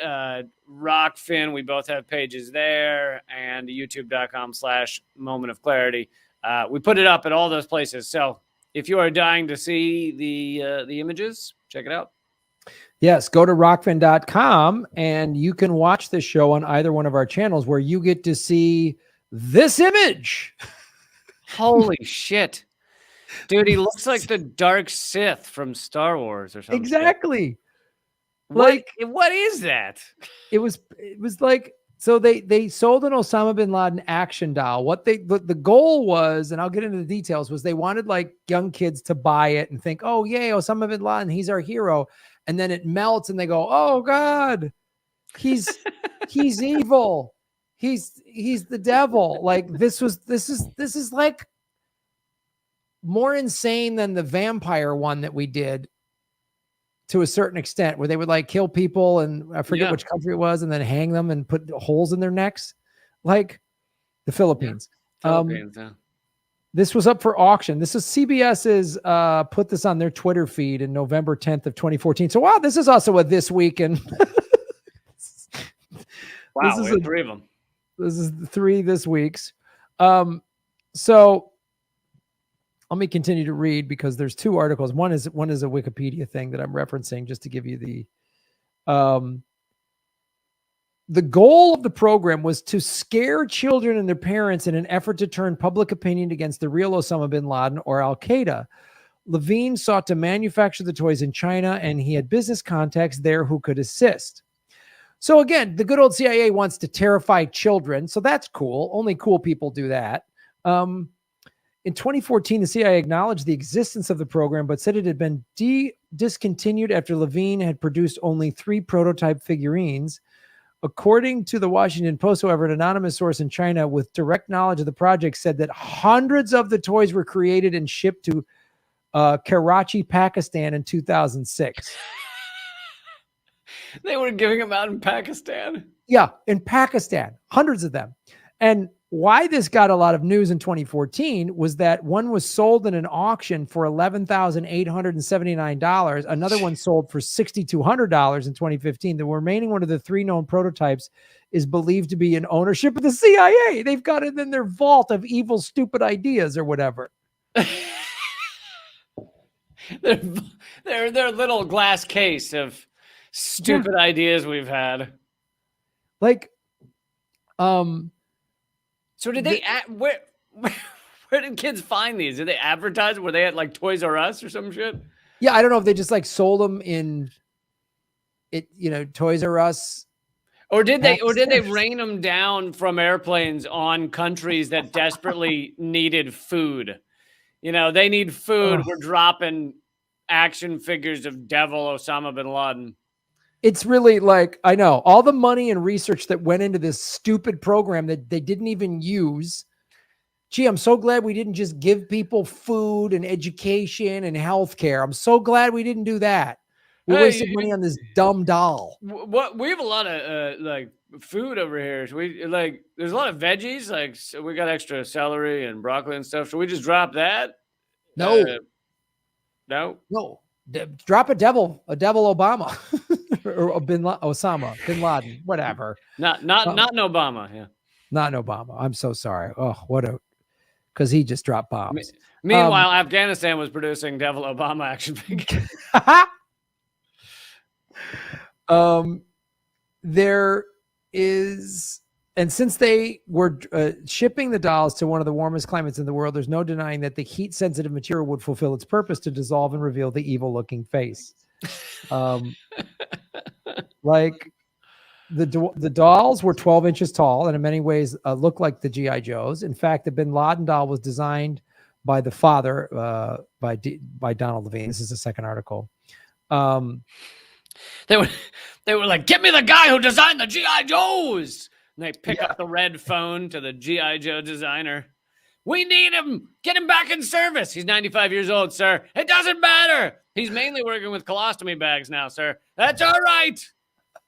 Rockfin. We both have pages there, and youtube.com/Moment of Clarity. We put it up at all those places. So if you are dying to see the images, check it out. Yes, go to rockfin.com and you can watch this show on either one of our channels where you get to see this image. Holy shit. Dude, he looks like the Dark Sith from Star Wars or something. Exactly. Like, what is that? It was like, so they sold an Osama bin Laden action doll. The goal was, and I'll get into the details, was they wanted like young kids to buy it and think, oh, yay, Osama bin Laden, he's our hero. And then it melts and they go, oh God, he's evil. He's the devil. Like this is like more insane than the vampire one that we did to a certain extent, where they would like kill people, and I forget which country it was, and then hang them and put holes in their necks, like the Philippines. This was up for auction. This is CBS's put this on their Twitter feed in November 10th of 2014. So wow, this is also a This Week in. Wow, we have 3 of them. This is 3 this week's. So let me continue to read because there's 2 articles. One is a Wikipedia thing that I'm referencing just to give you the goal of the program was to scare children and their parents in an effort to turn public opinion against the real Osama bin Laden or Al-Qaeda. Levine sought to manufacture the toys in China, and he had business contacts there who could assist. So again, the good old CIA wants to terrify children, so that's cool. Only cool people do that. In 2014, the CIA acknowledged the existence of the program, but said it had been discontinued after Levine had produced only 3 prototype figurines. According to the Washington Post, however, an anonymous source in China with direct knowledge of the project said that hundreds of the toys were created and shipped to Karachi, Pakistan in 2006. They were giving them out in Pakistan? Yeah, in Pakistan, hundreds of them. And why this got a lot of news in 2014 was that one was sold in an auction for $11,879. Another one sold for $6,200 in 2015. The remaining one of the 3 known prototypes is believed to be in ownership of the CIA. They've got it in their vault of evil, stupid ideas or whatever. Their little glass case of stupid ideas we've had. Like, so did they where did kids find these? Did they advertise? Were they at like Toys R Us or some shit? Yeah, I don't know if they just like sold them in Toys R Us. Or did they rain them down from airplanes on countries that desperately needed food? You know, they need food. We're dropping action figures of Devil Osama bin Laden. It's really like, I know all the money and research that went into this stupid program that they didn't even use. Gee, I'm so glad we didn't just give people food and education and healthcare. I'm so glad we didn't do that. We wasted money on this dumb doll. What we have a lot of like food over here. So we like there's a lot of veggies. Like so we got extra celery and broccoli and stuff. Should we just drop that? No, no. Drop a devil Obama or Osama bin Laden, whatever. Not an Obama. Yeah, not an Obama. I'm so sorry. Oh, because he just dropped bombs. Meanwhile, Afghanistan was producing Devil Obama action figures. There is, and since they were shipping the dolls to one of the warmest climates in the world, there's no denying that the heat-sensitive material would fulfill its purpose to dissolve and reveal the evil-looking face. Like the dolls were 12 inches tall and in many ways looked like the G.I. Joes. In fact, the Bin Laden doll was designed by the father, by Donald Levine. This is the second article. They were like, get me the guy who designed the G.I. Joes. And they pick up the red phone to the G.I. Joe designer. We need him. Get him back in service. He's 95 years old, sir. It doesn't matter. He's mainly working with colostomy bags now, sir. That's all right.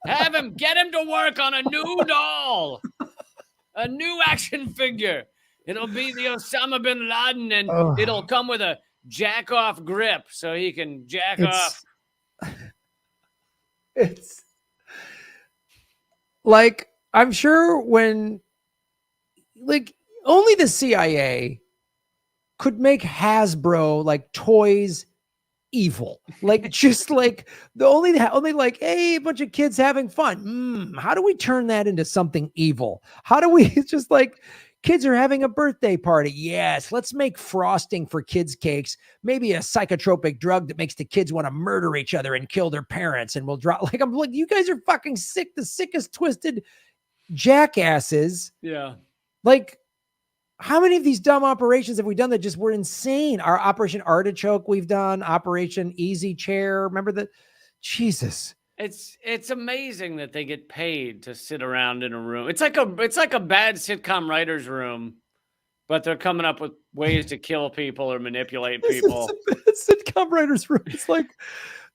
Have him. Get him to work on a new doll. A new action figure. It'll be the Osama bin Laden, and it'll come with a jack-off grip so he can jack off. It's like, I'm sure when, like, only the CIA could make Hasbro like toys evil, like just like the only like, hey, a bunch of kids having fun. How do we turn that into something evil? How do we just like, kids are having a birthday party. Yes, let's make frosting for kids' cakes. Maybe a psychotropic drug that makes the kids want to murder each other and kill their parents. And we'll drop, like, I'm like, you guys are fucking sick. The sickest, twisted jackasses. Yeah. Like, how many of these dumb operations have we done that just were insane? Our Operation Artichoke we've done, Operation Easy Chair. Remember that? Jesus. It's amazing that they get paid to sit around in a room. It's like a bad sitcom writer's room, but they're coming up with ways to kill people or manipulate people. It's a sitcom writer's room. It's like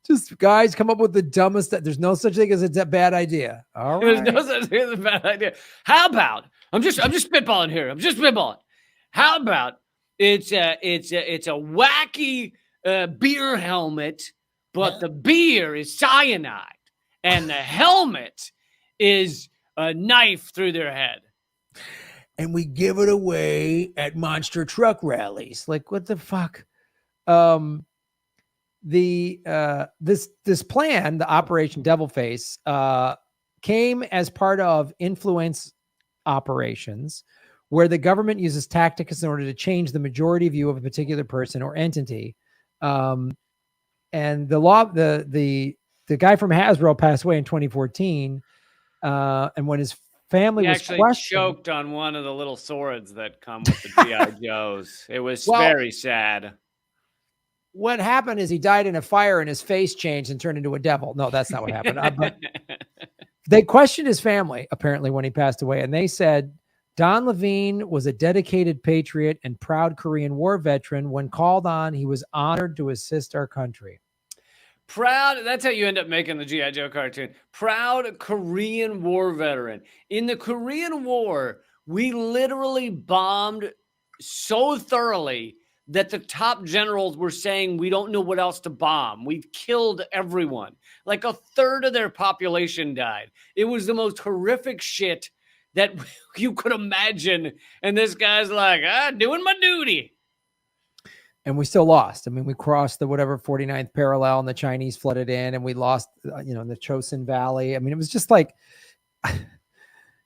just guys come up with the dumbest. There's no such thing as it's a bad idea. All right. There's no such thing as a bad idea. How about I'm just spitballing here. I'm just spitballing. How about it's a wacky beer helmet, but the beer is cyanide. And the helmet is a knife through their head. And we give it away at monster truck rallies. Like, what the fuck? This plan, the Operation Devilface, came as part of influence operations where the government uses tactics in order to change the majority view of a particular person or entity. And the guy from Hasbro passed away in 2014. And when his family was actually choked on one of the little swords that come with the G.I. Joes. It was very sad. What happened is he died in a fire and his face changed and turned into a devil. No, that's not what happened. But they questioned his family, apparently, when he passed away. And they said, Don Levine was a dedicated patriot and proud Korean War veteran. When called on, he was honored to assist our country. Proud, that's how you end up making the G.I. Joe cartoon. Proud Korean War veteran. In the Korean War, we literally bombed so thoroughly that the top generals were saying, we don't know what else to bomb. We've killed everyone. Like a third of their population died. It was the most horrific shit that you could imagine. And this guy's like, doing my duty. And we still lost. I mean, we crossed the 49th parallel and the Chinese flooded in and we lost, in the Chosin Valley. I mean, it was just like,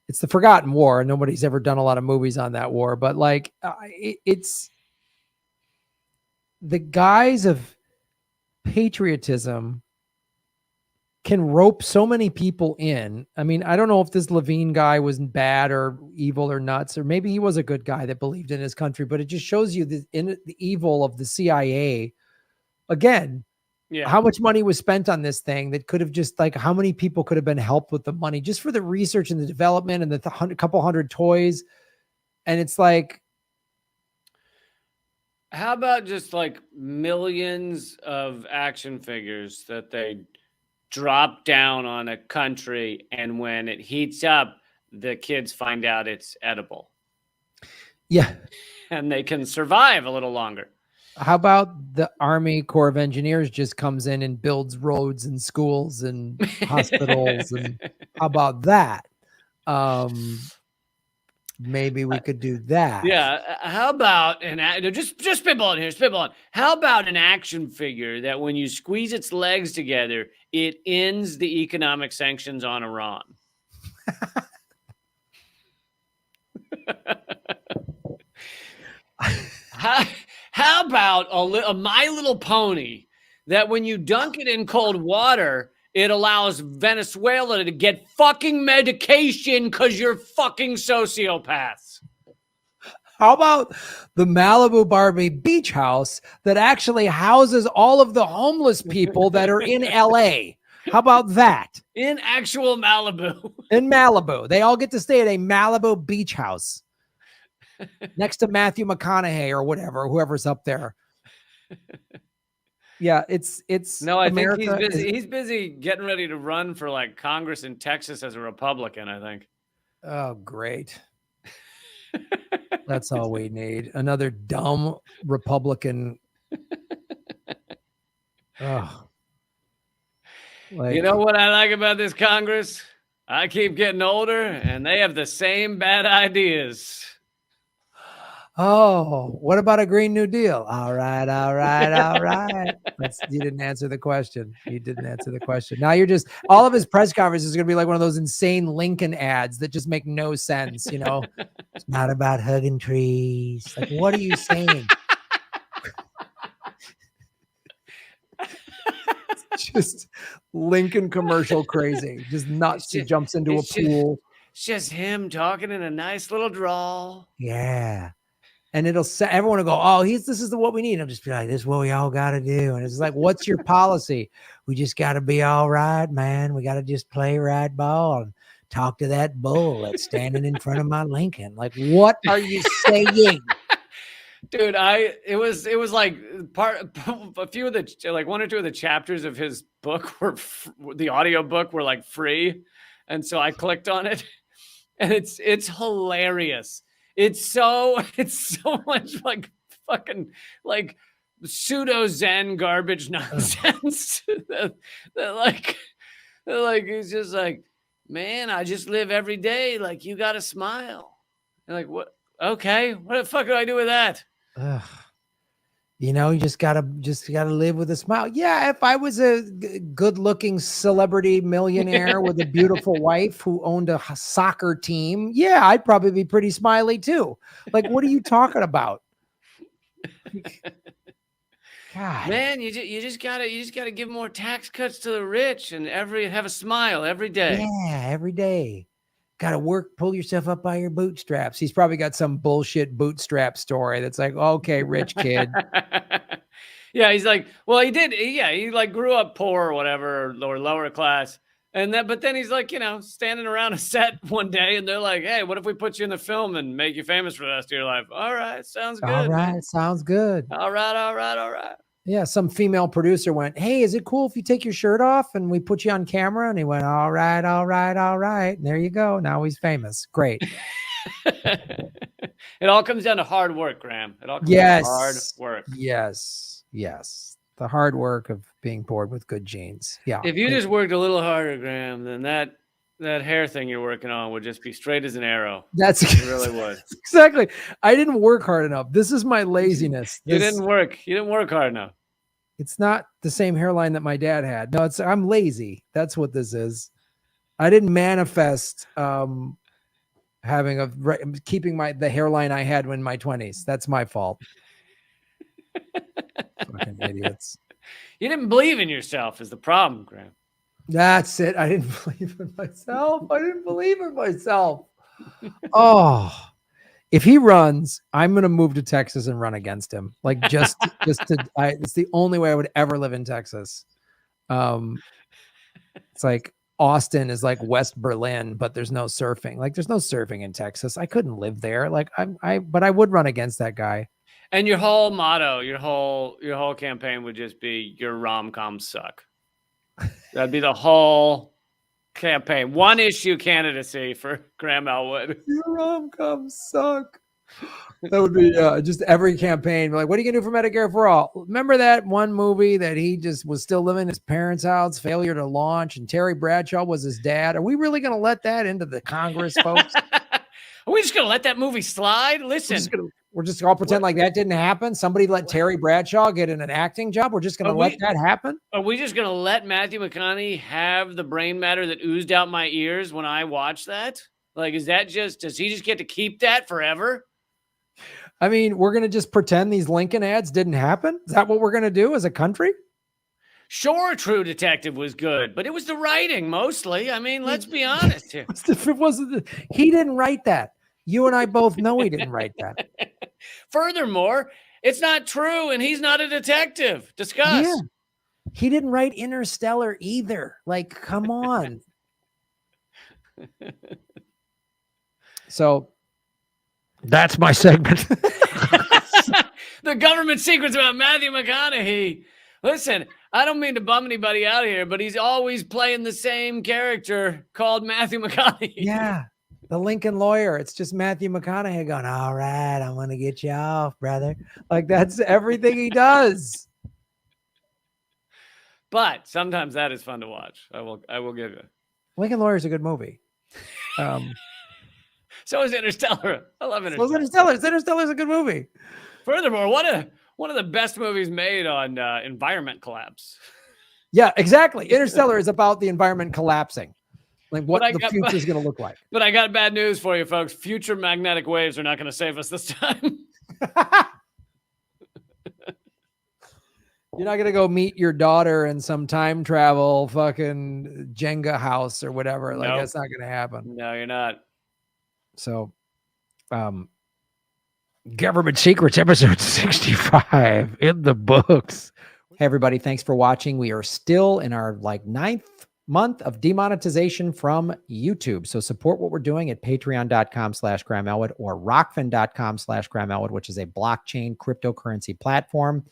it's the forgotten war and nobody's ever done a lot of movies on that war, but like it's the guise of patriotism can rope so many people in. I mean, I don't know if this Levine guy was bad or evil or nuts, or maybe he was a good guy that believed in his country, but it just shows you the evil of the CIA. Again, how much money was spent on this thing that could have just like, how many people could have been helped with the money just for the research and the development and the couple hundred toys. And it's like, how about just like millions of action figures that they drop down on a country, and when it heats up, the kids find out it's edible. Yeah. And they can survive a little longer. How about the Army Corps of Engineers just comes in and builds roads and schools and hospitals? And how about that? Maybe we could do that. Yeah. How about just spitballing here, spitballing. How about an action figure that when you squeeze its legs together, it ends the economic sanctions on Iran? How about a My Little Pony that when you dunk it in cold water, it allows Venezuela to get fucking medication because you're fucking sociopaths? How about the Malibu Barbie beach house that actually houses all of the homeless people that are in LA? How about that? In actual Malibu. In Malibu. They all get to stay at a Malibu beach house next to Matthew McConaughey or whatever, whoever's up there. Yeah, it's no, I think he's busy. He's busy getting ready to run for like Congress in Texas as a Republican, I think. Oh, great. That's all we need. Another dumb Republican. Oh. Like, you know what I like about this Congress? I keep getting older and they have the same bad ideas. Oh, what about a Green New Deal? All right, all right, all right. You didn't answer the question. You didn't answer the question. Now you're just, all of his press conferences are going to be like one of those insane Lincoln ads that just make no sense, you know? It's not about hugging trees. Like, what are you saying? Just Lincoln commercial crazy. Just nuts. He jumps into a pool. It's just him talking in a nice little drawl. Yeah. And it'll say, everyone will go, oh, this is what we need. I'll just be like, this is what we all got to do. And it's like, what's your policy? We just got to be all right, man. We got to just play right ball and talk to that bull that's standing in front of my Lincoln. Like, what are you saying? Dude, it was like a few of the, like one or two of the chapters of his book were the audio book were like free. And so I clicked on it and it's hilarious. It's so much like fucking like pseudo Zen garbage nonsense. that like it's just like, man, I just live every day. Like, you got to smile. And like, what? Okay, what the fuck do I do with that? You know, you just gotta live with a smile. Yeah, if I was a good-looking celebrity millionaire with a beautiful wife who owned a soccer team, yeah, I'd probably be pretty smiley too. Like, what are you talking about? God, man, you just gotta give more tax cuts to the rich and have a smile every day. Yeah, every day. Got to work, pull yourself up by your bootstraps. He's probably got some bullshit bootstrap story that's like, okay, rich kid. Yeah, he's like, well, he did. Yeah, he like grew up poor or whatever, or lower class. But then he's like, you know, standing around a set one day and they're like, hey, what if we put you in the film and make you famous for the rest of your life? All right, sounds good. All right, man. Sounds good. All right. Yeah, some female producer went, hey, is it cool if you take your shirt off and we put you on camera? And he went, all right. And there you go. Now he's famous. Great. It all comes down to hard work, Graham. It all comes down to hard work. Yes. The hard work of being bored with good genes. Yeah. If you just worked a little harder, Graham, then that hair thing you're working on would just be straight as an arrow. It really would. Exactly. I didn't work hard enough. This is my laziness. You didn't work hard enough. It's not the same hairline that my dad had. No, I'm lazy. That's what this is. I didn't manifest keeping the hairline I had in my 20s. That's my fault. Fucking idiots. You didn't believe in yourself is the problem, Graham. That's it. I didn't believe in myself. I didn't believe in myself. Oh, if he runs, I'm going to move to Texas and run against him. Like it's the only way I would ever live in Texas. It's like Austin is like West Berlin, but there's no surfing. Like there's no surfing in Texas. I couldn't live there. Like but I would run against that guy. And your whole motto, your whole campaign would just be your rom-coms suck. That'd be the whole campaign. One issue candidacy for Graham Elwood. Your rom-coms suck. That would be just every campaign. Like, what are you gonna do for Medicare for all? Remember that one movie that he just was still living in his parents' house, failure to launch, and Terry Bradshaw was his dad? Are we really gonna let that into the Congress, folks? Are we just gonna let that movie slide? Listen, we're just all pretend like that didn't happen. Somebody let Terry Bradshaw get an acting job. We're just gonna let that happen. Are we just gonna let Matthew McConaughey have the brain matter that oozed out my ears when I watched that? Like, does he just get to keep that forever? I mean, we're going to just pretend these Lincoln ads didn't happen? Is that what we're going to do as a country? Sure, True Detective was good, but it was the writing mostly. I mean, let's be honest here. He didn't write that. You and I both know he didn't write that. Furthermore, it's not true, and he's not a detective. Discuss. Yeah. He didn't write Interstellar either. Like, come on. So that's my segment. The government secrets about Matthew McConaughey. Listen, I don't mean to bum anybody out here, but he's always playing the same character called Matthew McConaughey. Yeah, the Lincoln lawyer. It's just Matthew McConaughey going, all right, I'm going to get you off, brother. Like, that's everything he does. But sometimes that is fun to watch. I will give you. Lincoln Lawyer is a good movie. So is Interstellar. I love Interstellar. Interstellar is a good movie. Furthermore, one of the best movies made on environment collapse. Yeah, exactly. Interstellar is about the environment collapsing, like what the future is going to look like. But I got bad news for you, folks. Future magnetic waves are not going to save us this time. You're not going to go meet your daughter in some time travel fucking Jenga house or whatever. Like, that's not going to happen. No, you're not. So, Government Secrets episode 65 in the books. Hey, everybody. Thanks for watching. We are still in our 9th month of demonetization from YouTube. So support what we're doing at patreon.com/Graham Elwood or rockfin.com/Graham Elwood, which is a blockchain cryptocurrency platform.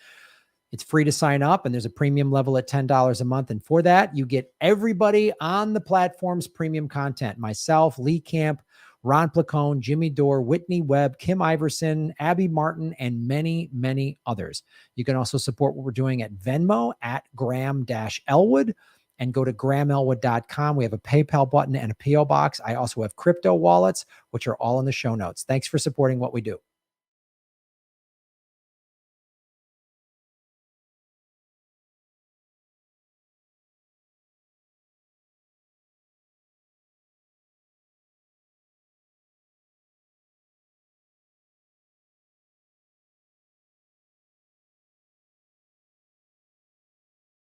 It's free to sign up, and there's a premium level at $10 a month. And for that, you get everybody on the platform's premium content. Myself, Lee Camp, Ron Placone, Jimmy Dore, Whitney Webb, Kim Iverson, Abby Martin, and many, many others. You can also support what we're doing at Venmo at Graham-Elwood and go to GrahamElwood.com. We have a PayPal button and a P.O. box. I also have crypto wallets, which are all in the show notes. Thanks for supporting what we do.